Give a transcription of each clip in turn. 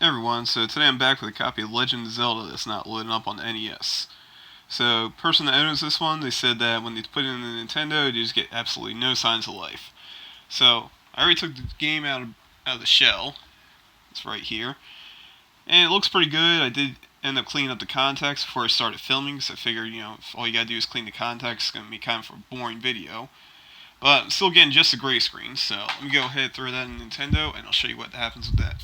Hey everyone, so today I'm back with a copy of Legend of Zelda that's not loading up on the NES. So, person that owns this one, they said that when they put it in the Nintendo, you just get absolutely no signs of life. So, I already took the game out of the shell. It's right here. And it looks pretty good. I did end up cleaning up the contacts before I started filming, so I figured, if all you gotta do is clean the contacts, it's gonna be kind of a boring video. But I'm still getting just a gray screen, so let me go ahead and throw that in Nintendo, and I'll show you what happens with that.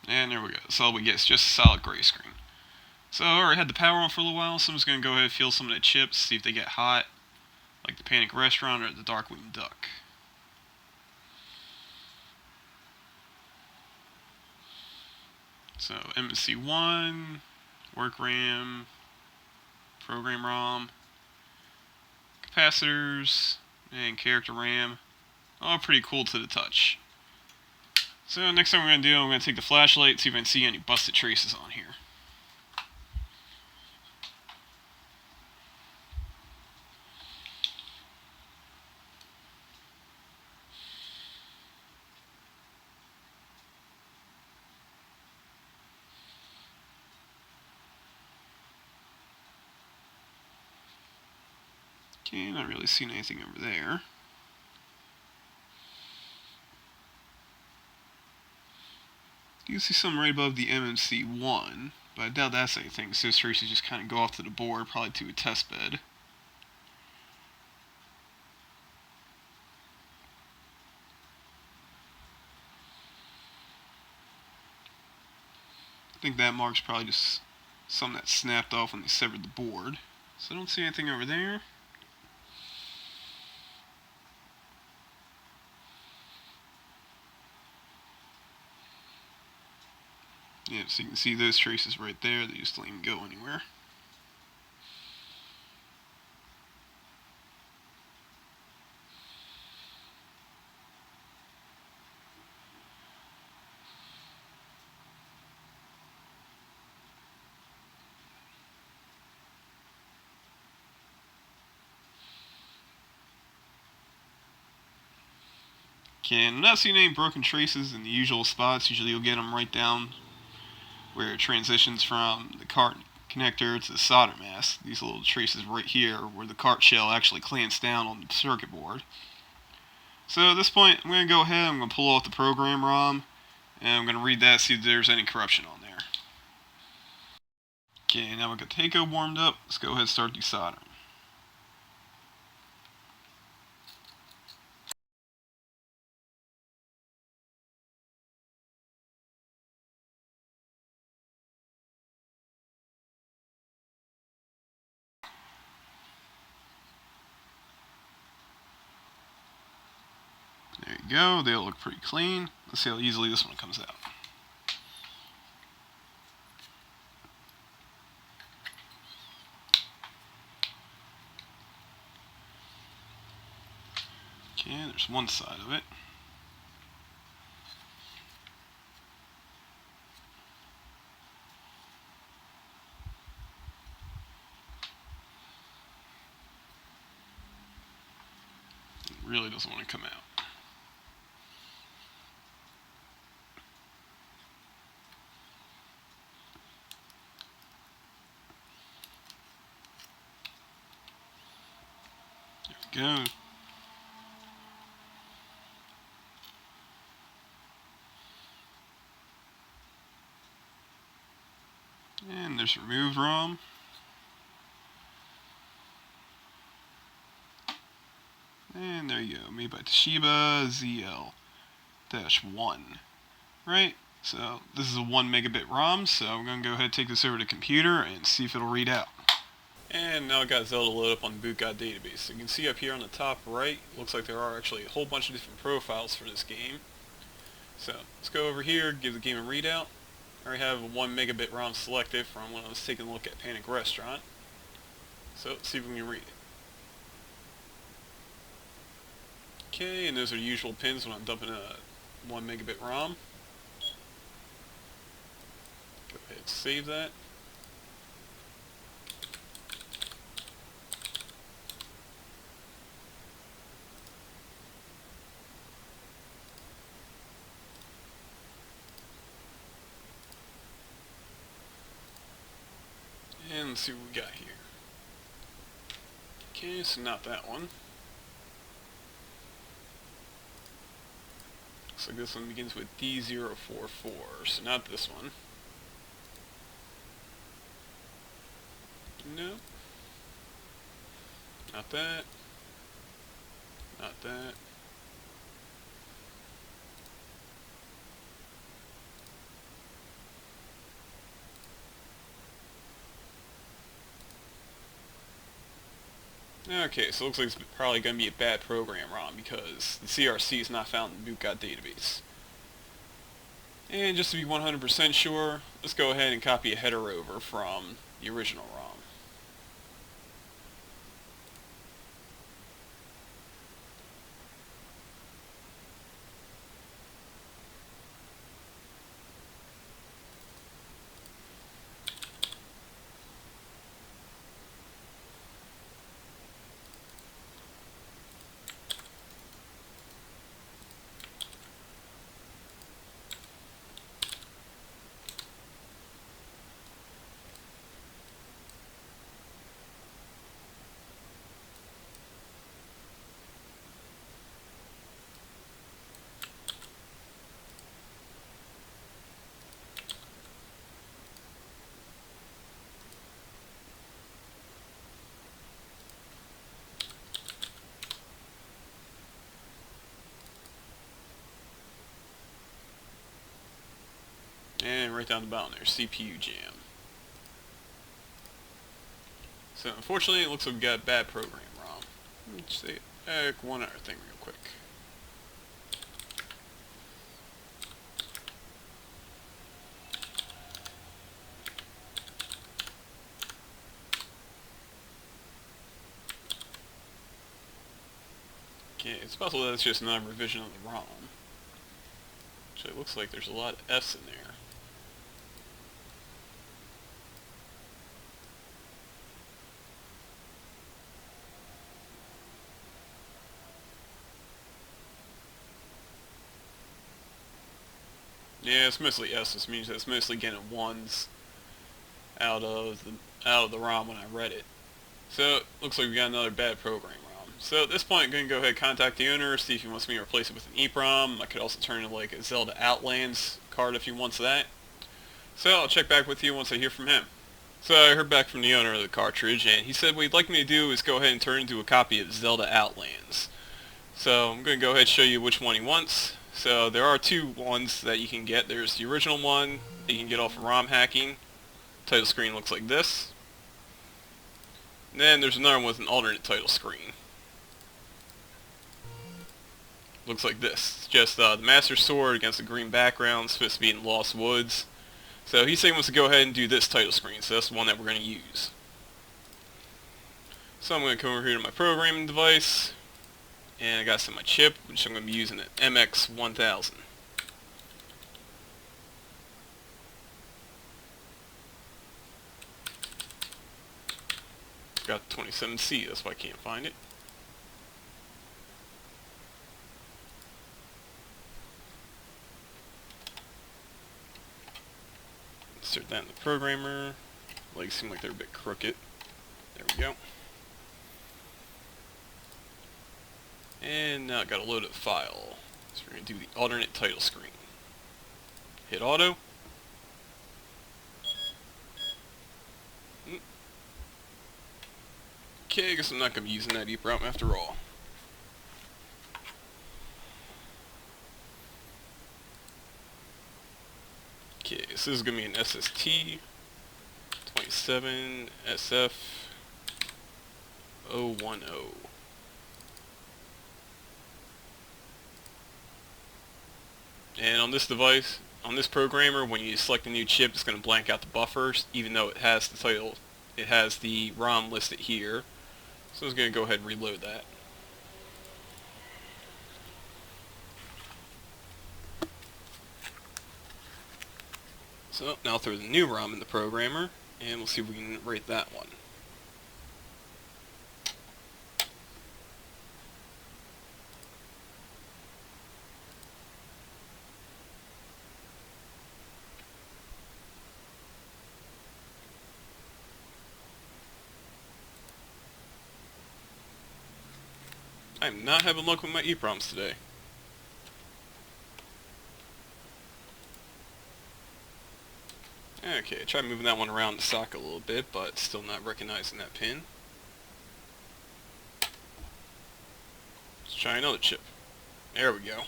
And there we go. So all we get is just a solid gray screen. So I already had the power on for a little while, so I'm just going to go ahead and feel some of the chips, see if they get hot, like the Panic Restaurant or the Darkwing Duck. So MNC1, work RAM, program ROM, capacitors, and character RAM. All pretty cool to the touch. So next thing we're going to do, I'm going to take the flashlight, see if I can see any busted traces on here. Okay, not really seeing anything over there. You can see something right above the MMC1, but I doubt that's anything, so those traces just kind of go off to the board, probably to a test bed. I think that mark's probably just something that snapped off when they severed the board. So I don't see anything over there. Yeah, so you can see those traces right there. They just don't even go anywhere. Okay, I'm not seeing any broken traces in the usual spots. Usually you'll get them right down where it transitions from the cart connector to the solder mask. These little traces right here where the cart shell actually clamps down on the circuit board. So at this point, I'm going to go ahead, I'm going to pull off the program ROM, and I'm going to read that, see if there's any corruption on there. Okay, now we've got the Takeo warmed up. Let's go ahead and start desoldering. There you go, they all look pretty clean. Let's see how easily this one comes out. Okay, there's one side of it. It really doesn't want to come out. There we go. And there's removed ROM. And there you go, made by Toshiba ZL-1. Right, so this is a 1 megabit ROM, so I'm going to go ahead and take this over to the computer and see if it'll read out. And now I got Zelda loaded up on the boot guide database. So you can see up here on the top right, looks like there are actually a whole bunch of different profiles for this game. So let's go over here, give the game a readout. I already have a 1 megabit ROM selected from when I was taking a look at Panic Restaurant. So let's see if we can read it. Okay, and those are the usual pins when I'm dumping a 1 megabit ROM. Go ahead and save that. And let's see what we got here. Okay, so not that one. Looks like this one begins with D044, so not this one. No. Not that. Not that. Okay, so it looks like it's probably going to be a bad program ROM because the CRC is not found in the bootgut database. And just to be 100% sure, let's go ahead and copy a header over from the original ROM. And right down the bottom there, CPU jam. So unfortunately, it looks like we got a bad program ROM. Let me just say one other thing real quick. Okay, it's possible that it's just another revision of the ROM. So it looks like there's a lot of F's in there. Yeah, it's mostly S. This means that it's mostly getting ones out of the ROM when I read it. So it looks like we got another bad program ROM. So at this point, I'm going to go ahead and contact the owner, see if he wants me to replace it with an EEPROM. I could also turn in like a Zelda Outlands card if he wants that. So I'll check back with you once I hear from him. So I heard back from the owner of the cartridge, and he said what he'd like me to do is go ahead and turn into a copy of Zelda Outlands. So I'm going to go ahead and show you which one he wants. So there are two ones that you can get. There's the original one that you can get off of ROM hacking. Title screen looks like this. And then there's another one with an alternate title screen. Looks like this. It's just the Master Sword against a green background. It's supposed to be in Lost Woods. So he said he wants to go ahead and do this title screen. So that's the one that we're going to use. So I'm going to come over here to my programming device. And I got some of my chip, which I'm going to be using an MX1000. Got 27C, that's why I can't find it. Insert that in the programmer. Legs seem like they're a bit crooked. There we go. And now I got to load a file. So we're going to do the alternate title screen. Hit auto. Okay, I guess I'm not going to be using that EEPROM after all. Okay, so this is going to be an SST 27 SF010. And on this device, on this programmer, when you select a new chip, it's going to blank out the buffers, even though it has the title, it has the ROM listed here. So I'm just going to go ahead and reload that. So now throw the new ROM in the programmer, and we'll see if we can rate that one. I'm not having luck with my EEPROMs today. Okay, I tried moving that one around the socket a little bit, but still not recognizing that pin. Let's try another chip. There we go.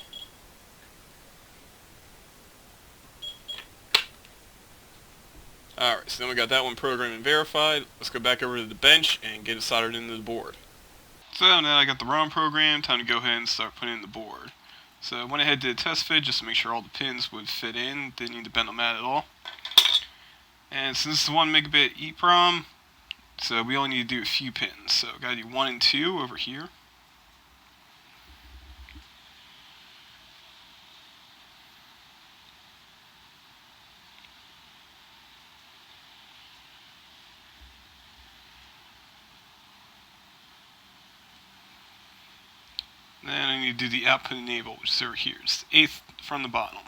Alright, so then we got that one programmed and verified. Let's go back over to the bench and get it soldered into the board. So now I got the ROM program, time to go ahead and start putting in the board. So I went ahead and did a test fit just to make sure all the pins would fit in. Didn't need to bend them out at all. And since this is 1 megabit EEPROM, so we only need to do a few pins. So gotta do 1 and 2 over here. Then I need to do the output enable, which is over here. It's the 8th from the bottom.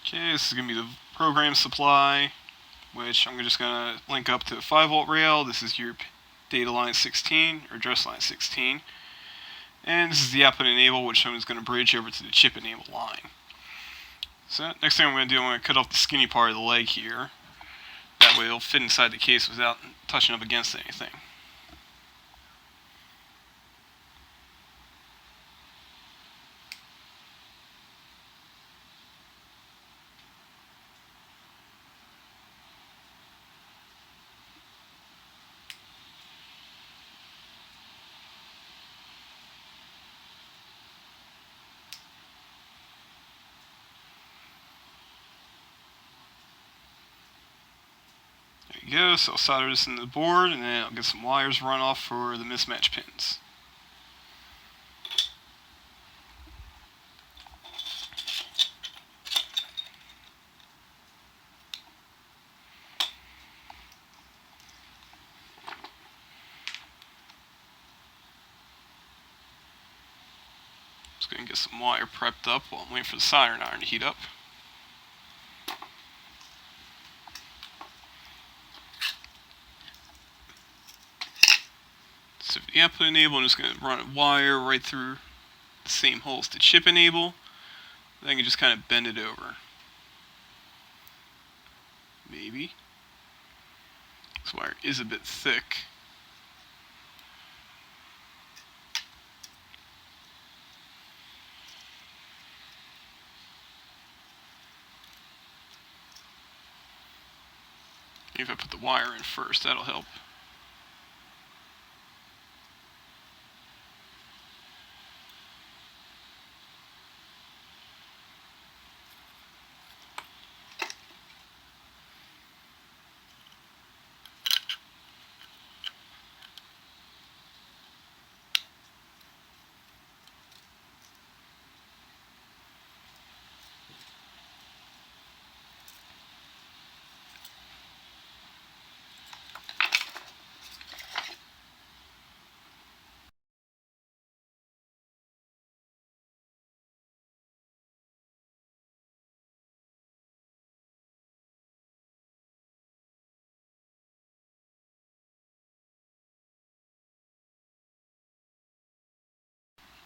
Okay, this is going to be the program supply, which I'm just going to link up to a 5-volt rail. This is your data line 16, or address line 16. And this is the output enable, which I'm just going to bridge over to the chip enable line. So next thing I'm going to do, I'm going to cut off the skinny part of the leg here. That way it'll fit inside the case without touching up against anything. There you go, so I'll solder this into the board, and then I'll get some wires run off for the mismatch pins. Just going to get some wire prepped up while I'm waiting for the soldering iron to heat up. So for the output enable, I'm just going to run a wire right through the same holes to chip enable. Then I can just kind of bend it over. Maybe. This wire is a bit thick. Maybe if I put the wire in first, that'll help.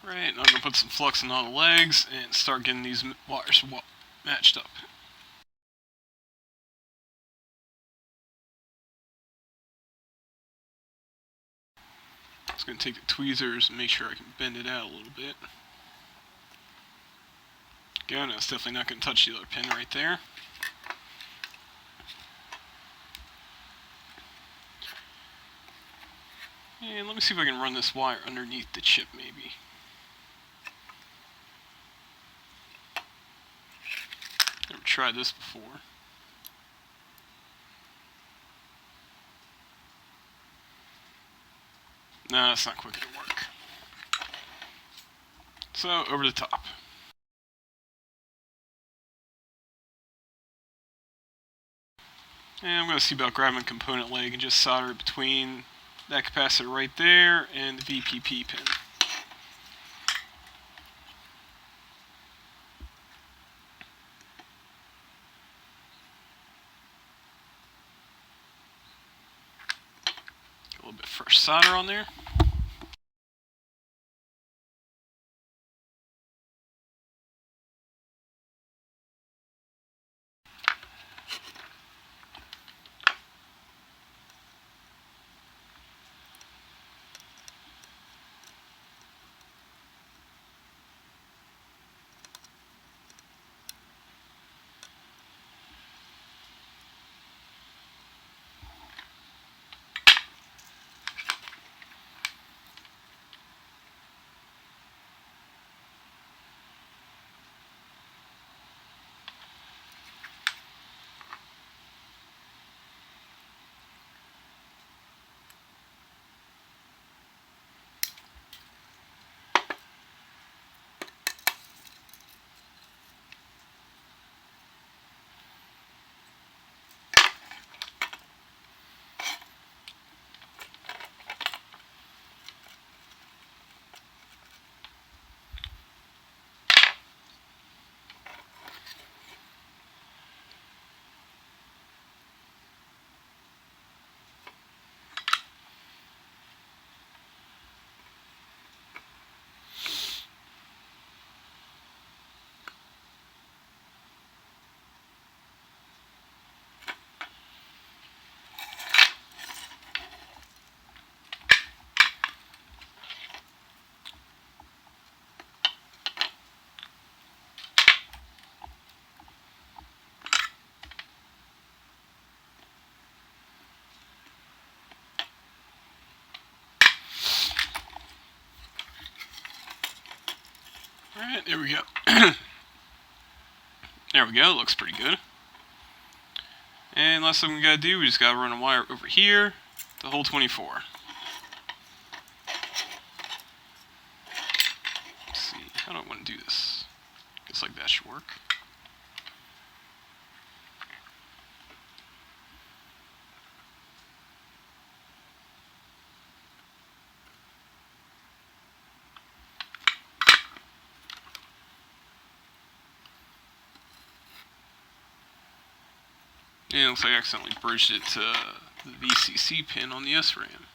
Right, now I'm going to put some flux in all the legs and start getting these wires matched up. Just going to take the tweezers and make sure I can bend it out a little bit. go. No, it's definitely not going to touch the other pin right there. And let me see if I can run this wire underneath the chip, maybe. Never tried this before. No, that's not quick to work. So, over the top. And I'm going to see about grabbing a component leg and just solder it between that capacitor right there and the VPP pin. Get a little bit of fresh solder on there. Alright, there we go. There we go, looks pretty good. And last thing we gotta do, we just gotta run a wire over here to hole 24. Let's see, how do I want to do this? Guess like that should work. And it looks like I accidentally bridged it to the VCC pin on the SRAM.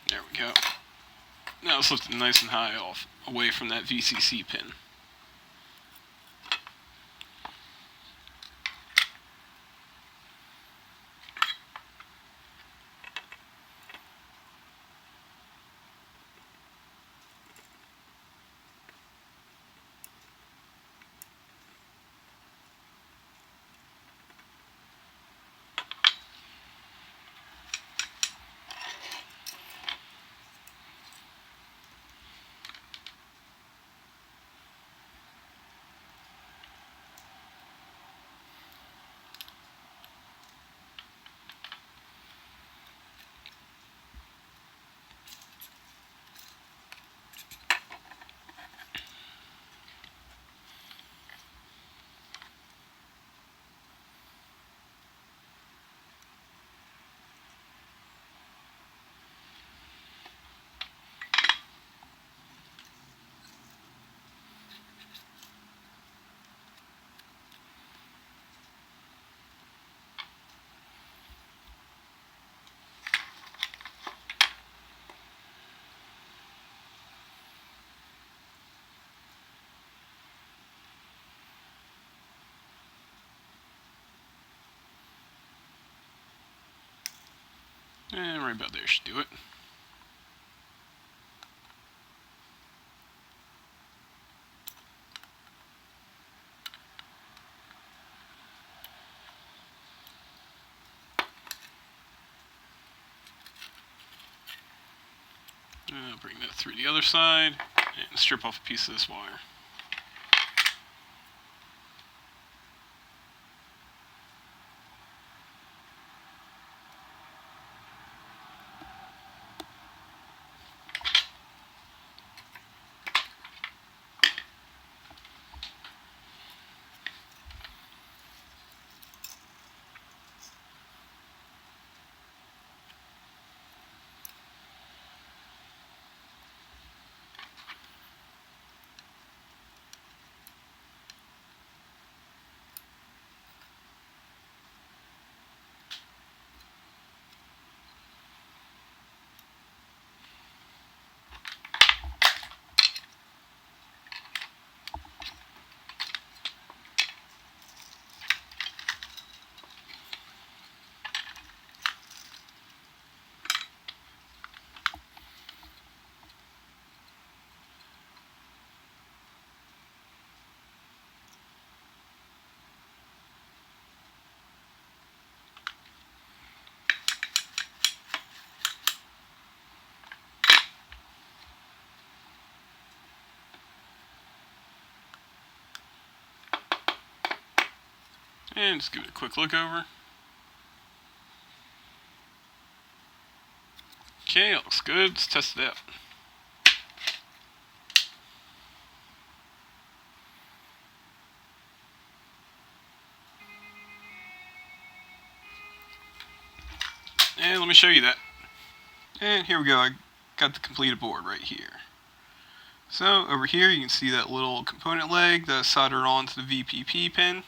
There we go. Now let's lift it nice and high off, away from that VCC pin. right about there should do it. Bring that through the other side and strip off a piece of this wire. And just give it a quick look over. Okay, it looks good. Let's test it out. And let me show you that. And here we go. I got the completed board right here. So over here you can see that little component leg that's soldered onto the VPP pin.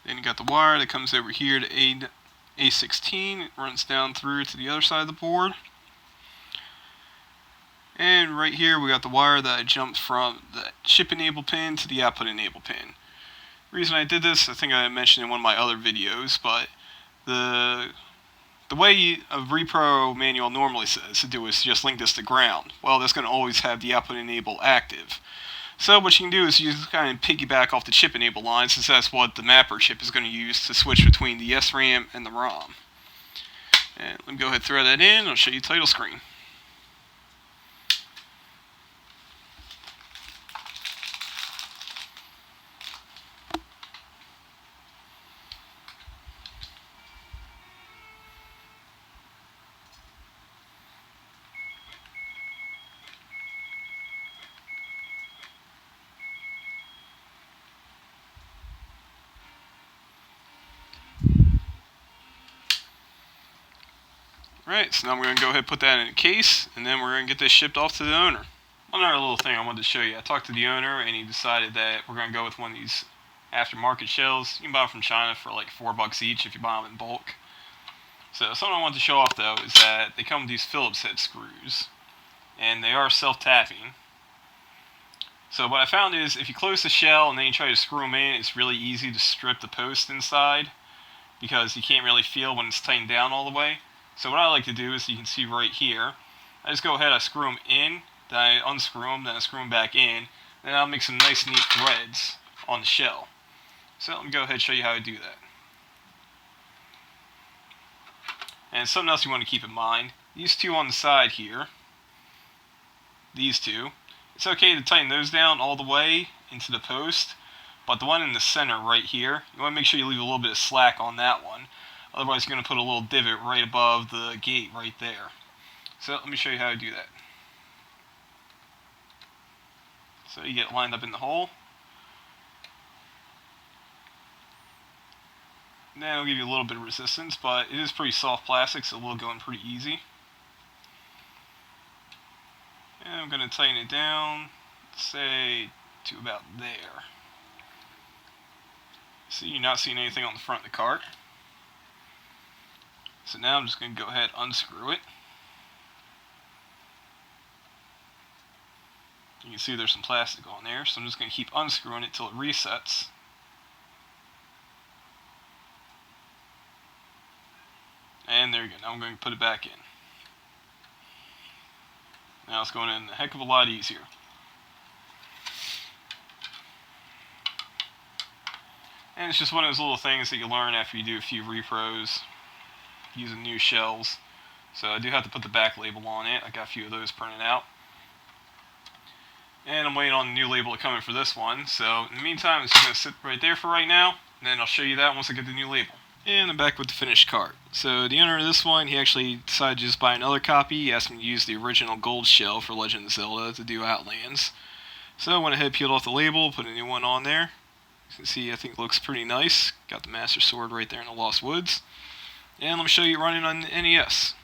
Then you got the wire that comes over here to A16. It runs down through to the other side of the board. And right here we got the wire that I jumped from the chip enable pin to the output enable pin. The reason I did this, I think I mentioned in one of my other videos, but the way a repro manual normally says to do is just link this to ground. Well, that's going to always have the output enable active. So what you can do is you just kind of piggyback off the chip enable line, since that's what the mapper chip is going to use to switch between the SRAM and the ROM. And let me go ahead and throw that in, and I'll show you the title screen. Alright, so now we're going to go ahead and put that in a case, and then we're going to get this shipped off to the owner. One other little thing I wanted to show you. I talked to the owner, and he decided that we're going to go with one of these aftermarket shells. You can buy them from China for like $4 each if you buy them in bulk. So something I wanted to show off though is that they come with these Phillips head screws, and they are self-tapping. So what I found is if you close the shell and then you try to screw them in, it's really easy to strip the post inside because you can't really feel when it's tightened down all the way. So what I like to do is, you can see right here, I just go ahead, I screw them in, then I unscrew them, then I screw them back in, then I'll make some nice neat threads on the shell. So let me go ahead and show you how to do that. And something else you want to keep in mind, these two on the side here, these two, it's okay to tighten those down all the way into the post, but the one in the center right here, you want to make sure you leave a little bit of slack on that one. Otherwise, you're going to put a little divot right above the gate right there. So let me show you how to do that. So you get it lined up in the hole. And then it'll give you a little bit of resistance, but it is pretty soft plastic, so it will go in pretty easy. And I'm going to tighten it down, say, to about there. So you're not seeing anything on the front of the cart. So now I'm just going to go ahead and unscrew it. You can see there's some plastic on there, so I'm just going to keep unscrewing it till it resets. And there you go. Now I'm going to put it back in. Now it's going in a heck of a lot easier. And it's just one of those little things that you learn after you do a few repros using new shells. So I do have to put the back label on it. I got a few of those printed out. And I'm waiting on the new label to come in for this one. So in the meantime, it's just going to sit right there for right now. And then I'll show you that once I get the new label. And I'm back with the finished cart. So the owner of this one, he actually decided to just buy another copy. He asked me to use the original gold shell for Legend of Zelda to do Outlands. So I went ahead, peeled off the label, put a new one on there. You can see, I think it looks pretty nice. Got the Master Sword right there in the Lost Woods. And let me show you running on the NES.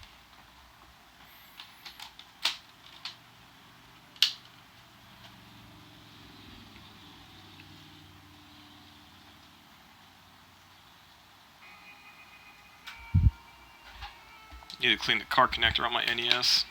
Need to clean the cart connector on my NES.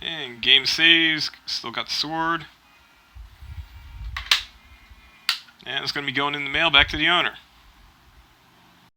And game saves, still got the sword. And it's going to be going in the mail back to the owner.